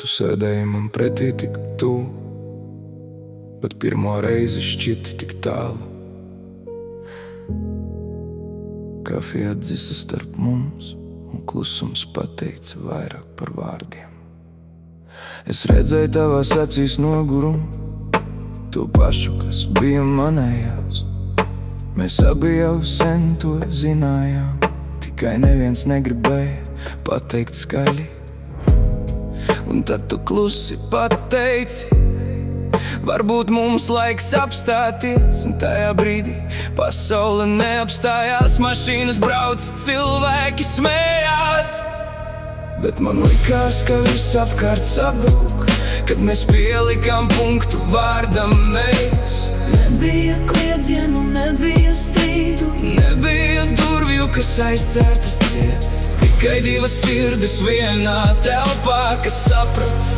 Tu sēdēji man pretī tik tuvu, bet pirmo reizi šķiti tik tālu. Kafija atdzisa starp mums, un klusums pateica vairāk par vārdiem. Es redzēju tavās acīs nogurumu, to pašu, kas bija manējās. Mēs abi jau sen to zinājām, tikai neviens negribēja pateikt skaļi. Un tad tu klusi pateici, varbūt mums laiks apstāties. Un tajā brīdī pasaule neapstājās, mašīnas brauc, cilvēki smējās. Bet man likās, ka viss apkārt sabrūk, kad mēs pielikām punktu vārdam mēs. Nebija kliedzienu, nebija strīdu, Nebija durvju, kas aizcērtas ciet, tikai divas sirdis vienā telpā, kas saprat,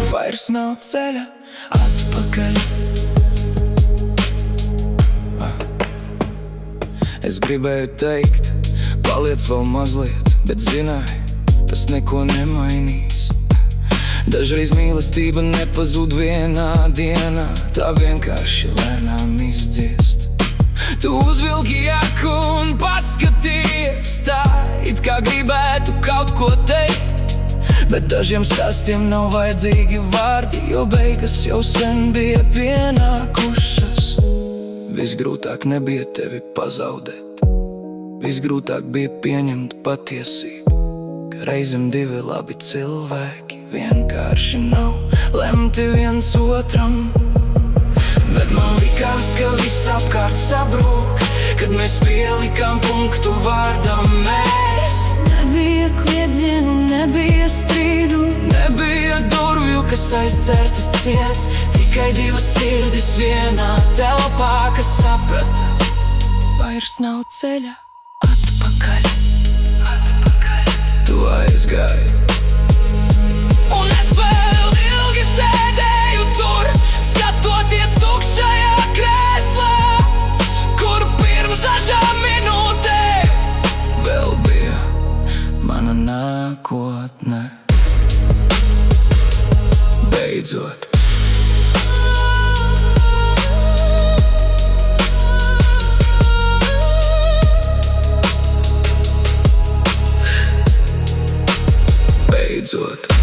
vairs nav ceļa atpakaļ. Es gribēju teikt, paliec vēl mazliet, bet zināju, tas neko nemainīs. Dažreiz mīlestība nepazūd vienā dienā, tā vienkārši lēnām izdziest. Tu uzvilki jaku un paskaties tā, it kā gribētu kaut ko teikt, bet dažiem stāstiem nav vajadzīgi vārdi, jo beigas jau sen bija pienākušas. Visgrūtāk nebija tevi pazaudēt, visgrūtāk bija pieņemt patiesību, ka reizem divi labi cilvēki vienkārši nav lemti viens otram. Bet man likās, ka viss apkārt sabrūk, kad mēs pielikām punktu vārdam mēs. nebija kliedzienu, nebija strīdu, Nebija durvju, kas aizcērtas ciet, tikai divas sirdis vienā telpā, kas saprata, vairs nav ceļa atpakaļ. tu aizgāji. Un es vēl ilgi sēdēju tur, skatoties tukšajā krēslā, kur pirms dažām minūtēm Vēl bija mana nākotne. Beidzot. Beidzot.